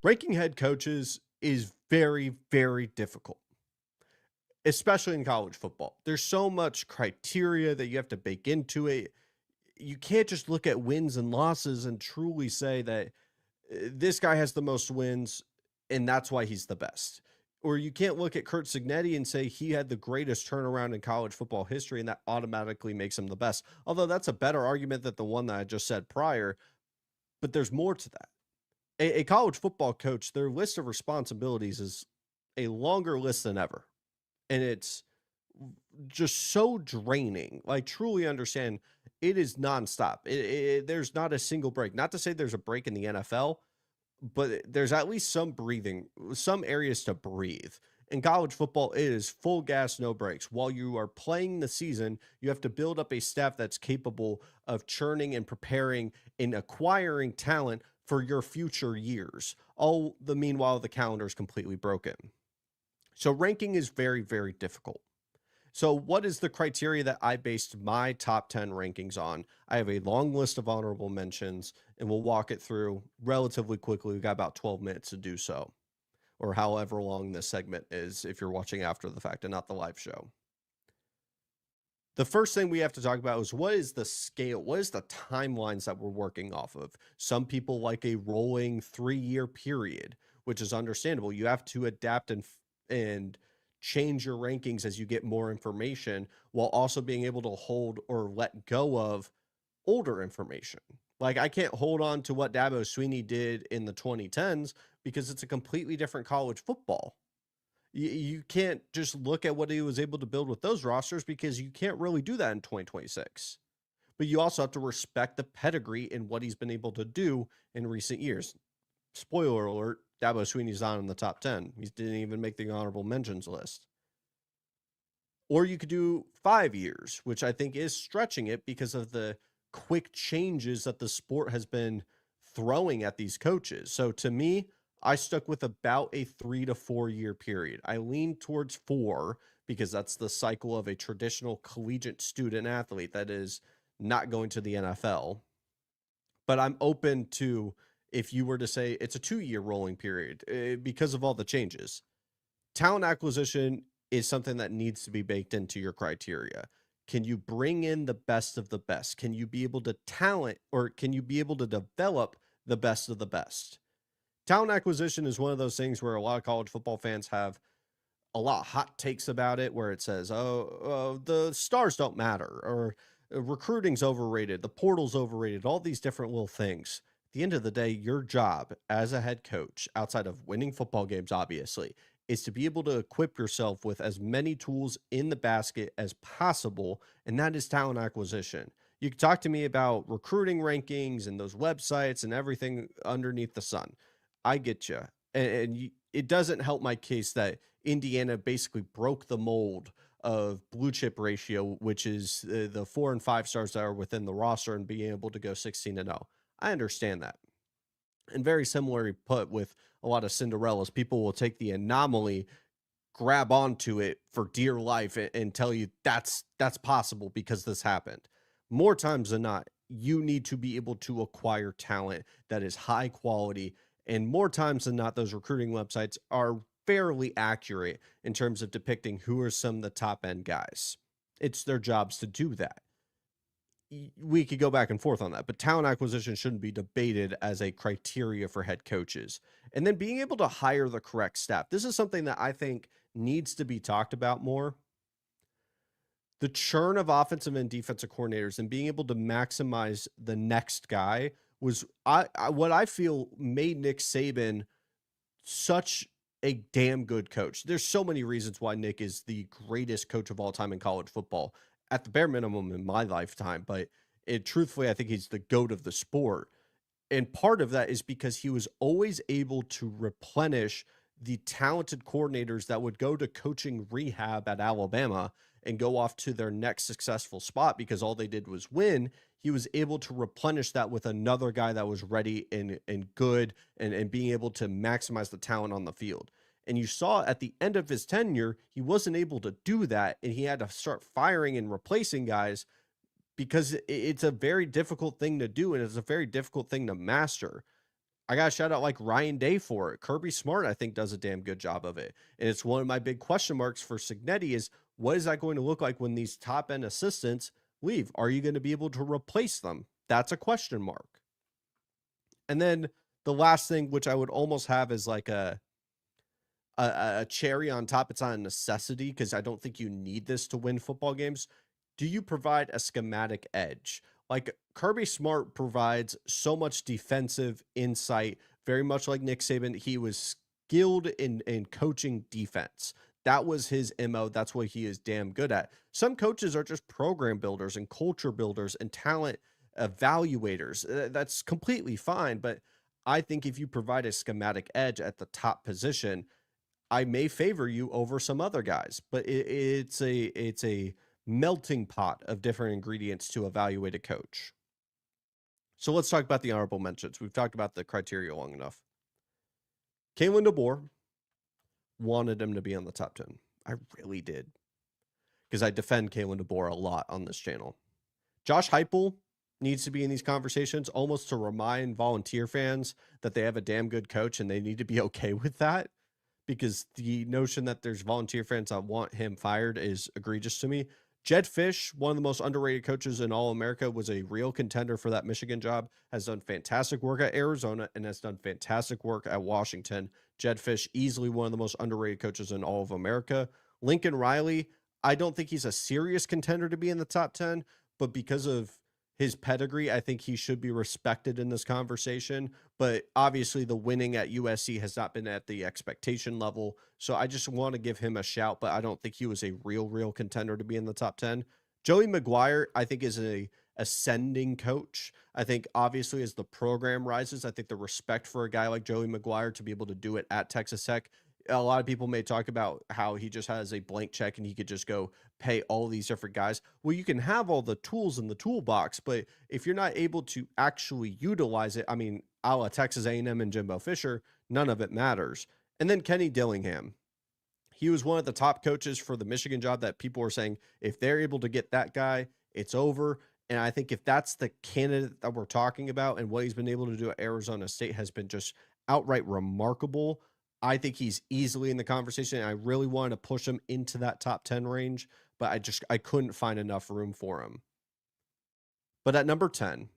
Ranking head coaches is very, very difficult, especially in college football. There's so much criteria that you have to bake into it. You can't just look at wins and losses and truly say that this guy has the most wins and that's why he's the best. Or you can't look at Kurt Signetti and say he had the greatest turnaround in college football history and that automatically makes him the best. Although that's a better argument than the one that I just said prior, but there's more to that. A college football coach, their list of responsibilities is a longer list than ever. And it's just so draining. Like, truly understand it is nonstop. There's not a single break. Not to say there's a break in the NFL, but there's at least some breathing, some areas to breathe. In college football, it is full gas, no breaks. While you are playing the season, you have to build up a staff that's capable of churning and preparing and acquiring talent for your future years. All the meanwhile, the calendar is completely broken. So ranking is very, very difficult. So what is the criteria that I based my top 10 rankings on? I have a long list of honorable mentions and we'll walk it through relatively quickly. We've got about 12 minutes to do so, or however long this segment is if you're watching after the fact and not the live show. The first thing we have to talk about is what is the scale? What is the timelines that we're working off of? Some people like a rolling 3-year period, which is understandable. You have to adapt and change your rankings as you get more information while also being able to hold or let go of older information. Like, I can't hold on to what Dabo Sweeney did in the 2010s because it's a completely different college football. You can't just look at what he was able to build with those rosters because you can't really do that in 2026. But you also have to respect the pedigree in what he's been able to do in recent years. Spoiler alert, Dabo Sweeney's not in the top 10. He didn't even make the honorable mentions list. Or you could do 5 years, which I think is stretching it because of the quick changes that the sport has been throwing at these coaches. So to me, I stuck with about a 3 to 4 year period. I lean towards 4 because that's the cycle of a traditional collegiate student athlete that is not going to the NFL. But I'm open to if you were to say it's a 2-year rolling period because of all the changes. Talent acquisition is something that needs to be baked into your criteria. Can you bring in the best of the best? Can you be able to can you be able to develop the best of the best? Talent acquisition is one of those things where a lot of college football fans have a lot of hot takes about it, where it says, oh, the stars don't matter, or recruiting's overrated, the portal's overrated, all these different little things. At the end of the day, your job as a head coach, outside of winning football games, obviously, is to be able to equip yourself with as many tools in the basket as possible, and that is talent acquisition. You can talk to me about recruiting rankings and those websites and everything underneath the sun. I get you. It doesn't help my case that Indiana basically broke the mold of blue chip ratio, which is the 4 and 5 stars that are within the roster and being able to go 16-0. I understand that. And very similarly put with a lot of Cinderellas, people will take the anomaly, grab onto it for dear life and tell you that's possible because this happened. More times than not, you need to be able to acquire talent that is high quality. And more times than not, those recruiting websites are fairly accurate in terms of depicting who are some of the top end guys. It's their jobs to do that. We could go back and forth on that, but talent acquisition shouldn't be debated as a criteria for head coaches. And then being able to hire the correct staff. This is something that I think needs to be talked about more. The churn of offensive and defensive coordinators and being able to maximize the next guy was what I feel made Nick Saban such a damn good coach. There's so many reasons why Nick is the greatest coach of all time in college football, at the bare minimum in my lifetime. But truthfully, I think he's the GOAT of the sport. And part of that is because he was always able to replenish the talented coordinators that would go to coaching rehab at Alabama and go off to their next successful spot because all they did was win. He was able to replenish that with another guy that was ready and good and being able to maximize the talent on the field. And you saw at the end of his tenure, he wasn't able to do that. And he had to start firing and replacing guys because it's a very difficult thing to do. And it's a very difficult thing to master. I got to shout out like Ryan Day for it. Kirby Smart, I think, does a damn good job of it. And it's one of my big question marks for Cignetti is what is that going to look like when these top end assistants leave? Are you going to be able to replace them? That's a question mark. And then the last thing, which I would almost have is like a cherry on top. It's not a necessity because I don't think you need this to win football games. Do you provide a schematic edge? Like Kirby Smart provides so much defensive insight, very much like Nick Saban. He was skilled in coaching defense. That was his MO. That's what he is damn good at. Some coaches are just program builders and culture builders and talent evaluators. That's completely fine. But I think if you provide a schematic edge at the top position, I may favor you over some other guys, but it's a melting pot of different ingredients to evaluate a coach. So let's talk about the honorable mentions. We've talked about the criteria long enough. Kalen DeBoer wanted him to be on the top 10. I really did, because I defend Kalen DeBoer a lot on this channel. Josh Heupel needs to be in these conversations almost to remind volunteer fans that they have a damn good coach and they need to be okay with that, because the notion that there's volunteer fans that want him fired is egregious to me. Jed Fish, one of the most underrated coaches in all America, was a real contender for that Michigan job, has done fantastic work at Arizona, and has done fantastic work at Washington. Jed Fish, easily one of the most underrated coaches in all of America. Lincoln Riley, I don't think he's a serious contender to be in the top 10, but because of his pedigree, I think he should be respected in this conversation. But obviously the winning at USC has not been at the expectation level. So I just want to give him a shout, but I don't think he was a real contender to be in the top 10. Joey McGuire, I think, is a ascending coach. I think obviously as the program rises, I think the respect for a guy like Joey McGuire to be able to do it at Texas Tech, a lot of people may talk about how he just has a blank check and he could just go pay all these different guys. Well, you can have all the tools in the toolbox, but if you're not able to actually utilize it, I mean, a la Texas A&M and Jimbo Fisher, none of it matters. And then Kenny Dillingham. He was one of the top coaches for the Michigan job that people were saying, if they're able to get that guy, it's over. And I think if that's the candidate that we're talking about and what he's been able to do at Arizona State has been just outright remarkable, I think he's easily in the conversation. I really wanted to push him into that top 10 range, but I couldn't find enough room for him. But at number 10,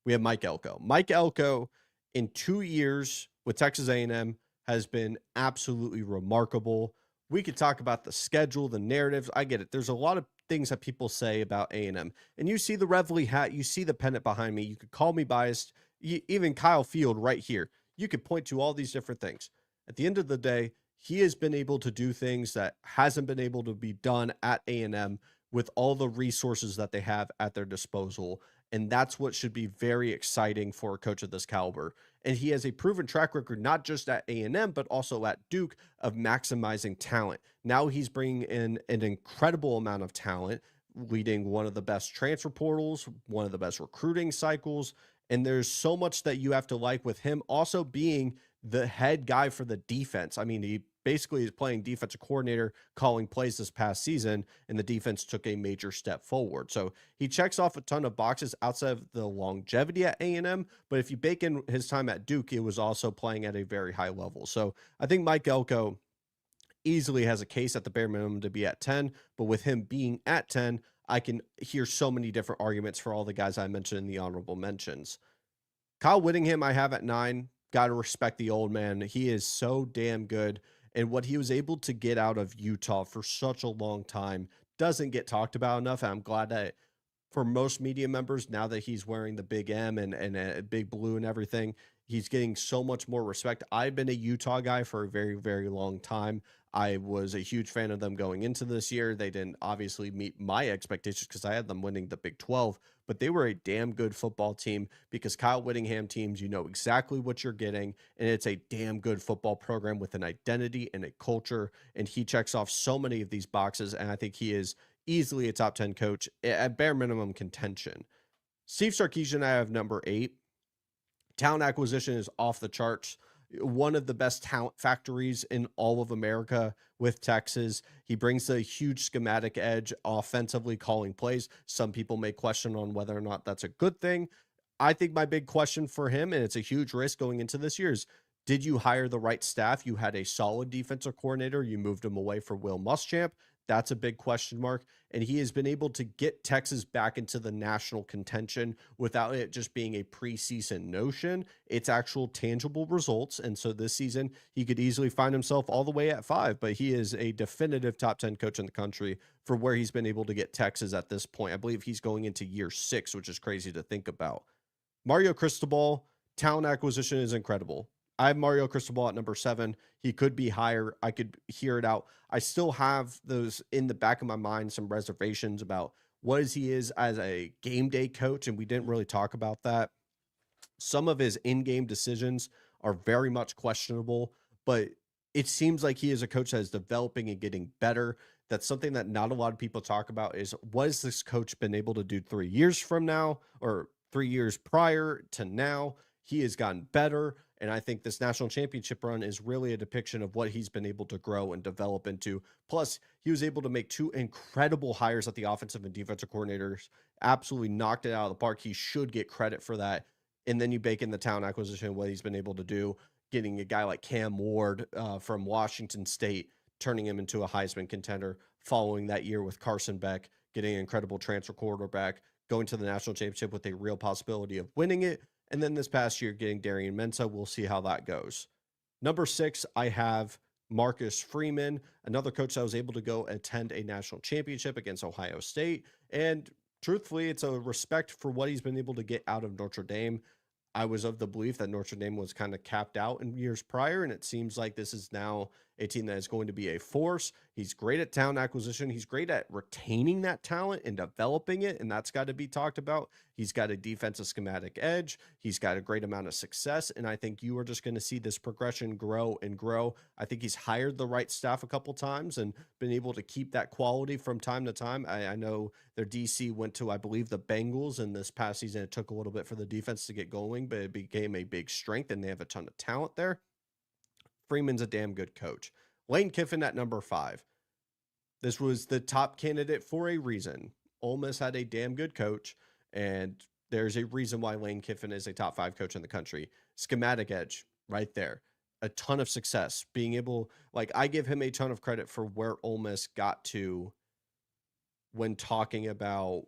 we have Mike Elko. Mike Elko, in 2 years with Texas A&M, has been absolutely remarkable. We could talk about the schedule, the narratives. I get it. There's a lot of things that people say about A&M. And you see the Reveille hat. You see the pennant behind me. You could call me biased. Even Kyle Field right here. You could point to all these different things. At the end of the day, he has been able to do things that hasn't been able to be done at A&M with all the resources that they have at their disposal. And that's what should be very exciting for a coach of this caliber. And he has a proven track record, not just at A&M, but also at Duke, of maximizing talent. Now he's bringing in an incredible amount of talent, leading one of the best transfer portals, one of the best recruiting cycles. And there's so much that you have to like with him also being the head guy for the defense. I mean, he basically is playing defensive coordinator, calling plays this past season, and the defense took a major step forward. So he checks off a ton of boxes outside of the longevity at A&M, but if you bake in his time at Duke, it was also playing at a very high level. So I think Mike Elko easily has a case at the bare minimum to be at 10, but with him being at 10, I can hear so many different arguments for all the guys I mentioned in the honorable mentions. Kyle Whittingham I have at 9. Got to respect the old man. He is so damn good. And what he was able to get out of Utah for such a long time doesn't get talked about enough. And I'm glad that for most media members, now that he's wearing the big M and a big blue and everything, he's getting so much more respect. I've been a Utah guy for a very long time. I was a huge fan of them going into this year. They didn't obviously meet my expectations because I had them winning the Big 12, but they were a damn good football team because Kyle Whittingham teams, you know exactly what you're getting, and it's a damn good football program with an identity and a culture, and he checks off so many of these boxes, and I think he is easily a top 10 coach at bare minimum contention. Steve Sarkisian, I have number 8. Talent acquisition is off the charts. One of the best talent factories in all of America with Texas. He brings a huge schematic edge offensively calling plays. Some people may question on whether or not that's a good thing. I think my big question for him, and it's a huge risk going into this year, is did you hire the right staff? You had a solid defensive coordinator. You moved him away for Will Muschamp. That's a big question mark. And he has been able to get Texas back into the national contention without it just being a preseason notion. It's actual tangible results. And so this season, he could easily find himself all the way at 5, but he is a definitive top 10 coach in the country for where he's been able to get Texas at this point. I believe he's going into year 6, which is crazy to think about. Mario Cristobal, talent acquisition is incredible. I have Mario Cristobal at number 7. He could be higher. I could hear it out. I still have those in the back of my mind, some reservations about what he is as a game day coach, and we didn't really talk about that. Some of his in-game decisions are very much questionable, but it seems like he is a coach that is developing and getting better. That's something that not a lot of people talk about, is what has this coach been able to do 3 years from now, or 3 years prior to now? He has gotten better. And I think this national championship run is really a depiction of what he's been able to grow and develop into. Plus, he was able to make 2 incredible hires at the offensive and defensive coordinators, absolutely knocked it out of the park. He should get credit for that. And then you bake in the talent acquisition, what he's been able to do, getting a guy like Cam Ward from Washington State, turning him into a Heisman contender, following that year with Carson Beck, getting an incredible transfer quarterback, going to the national championship with a real possibility of winning it. And then this past year, getting Darian Mensah. We'll see how that goes. Number 6, I have Marcus Freeman, another coach that was able to go attend a national championship against Ohio State. And truthfully, it's a respect for what he's been able to get out of Notre Dame. I was of the belief that Notre Dame was kind of capped out in years prior, and it seems like this is now a team that is going to be a force. He's great at talent acquisition. He's great at retaining that talent and developing it, and that's got to be talked about. He's got a defensive schematic edge. He's got a great amount of success, and I think you are just going to see this progression grow and grow. I think he's hired the right staff a couple times and been able to keep that quality from time to time. I know their DC went to, I believe, the Bengals, and this past season it took a little bit for the defense to get going, but it became a big strength, and they have a ton of talent there. Freeman's a damn good coach. Lane Kiffin at number 5. This was the top candidate for a reason. Ole Miss had a damn good coach, and there's a reason why Lane Kiffin is a top 5 coach in the country. Schematic edge, right there. A ton of success. Being able, like, I give him a ton of credit for where Ole Miss got to when talking about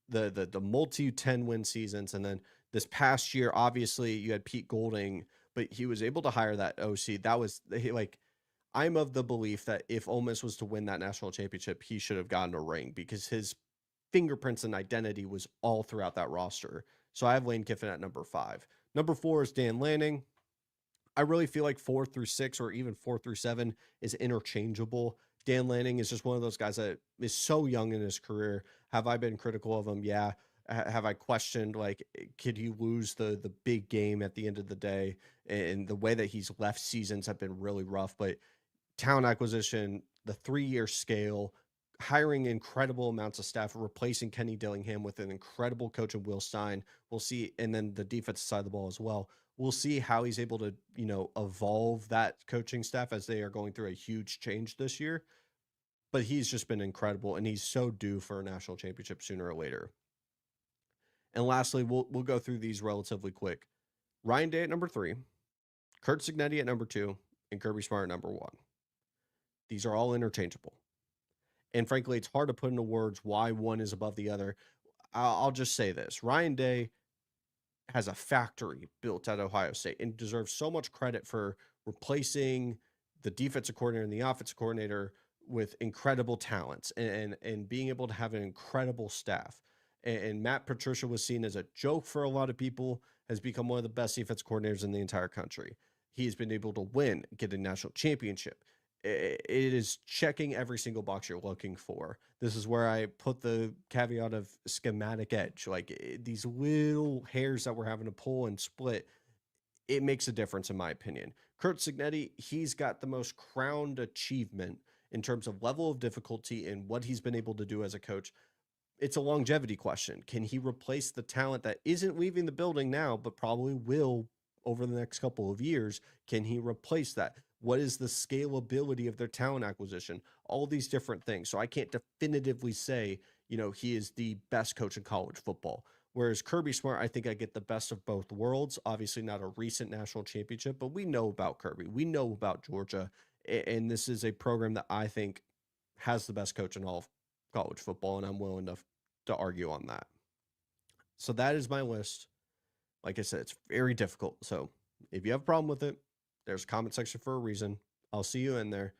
the multi 10-win seasons. And then this past year, obviously, you had Pete Golding, but he was able to hire that OC. That was like, I'm of the belief that if Ole Miss was to win that national championship, he should have gotten a ring because his fingerprints and identity was all throughout that roster. So I have Lane Kiffin at number 5. Number 4 is Dan Lanning. I really feel like 4 through 6 or even 4 through 7 is interchangeable. Dan Lanning is just one of those guys that is so young in his career. Have I been critical of him? Yeah. Have I questioned, like, could he lose the big game at the end of the day? And the way that he's left seasons have been really rough. But talent acquisition, the 3-year scale, hiring incredible amounts of staff, replacing Kenny Dillingham with an incredible coach in Will Stein. We'll see. And then the defensive side of the ball as well. We'll see how he's able to, evolve that coaching staff as they are going through a huge change this year. But he's just been incredible, and he's so due for a national championship sooner or later. And lastly, we'll go through these relatively quick. Ryan Day at number 3, Curt Cignetti at number 2, and Kirby Smart at number 1. These are all interchangeable. And frankly, it's hard to put into words why one is above the other. I'll just say this. Ryan Day has a factory built at Ohio State and deserves so much credit for replacing the defensive coordinator and the offensive coordinator with incredible talents and being able to have an incredible staff. And Matt Patricia was seen as a joke for a lot of people, has become one of the best defense coordinators in the entire country. He's been able to win, get a national championship. It is checking every single box you're looking for. This is where I put the caveat of schematic edge. Like, these little hairs that we're having to pull and split, it makes a difference in my opinion. Curt Cignetti, he's got the most crowned achievement in terms of level of difficulty and what he's been able to do as a coach. It's a longevity question. Can he replace the talent that isn't leaving the building now, but probably will over the next couple of years? Can he replace that? What is the scalability of their talent acquisition? All these different things. So I can't definitively say, he is the best coach in college football. Whereas Kirby Smart, I think I get the best of both worlds. Obviously, not a recent national championship, but we know about Kirby. We know about Georgia. And this is a program that I think has the best coach in all of college football. And I'm willing to argue on that. So that is my list. Like I said, it's very difficult. So if you have a problem with it, there's a comment section for a reason. I'll see you in there.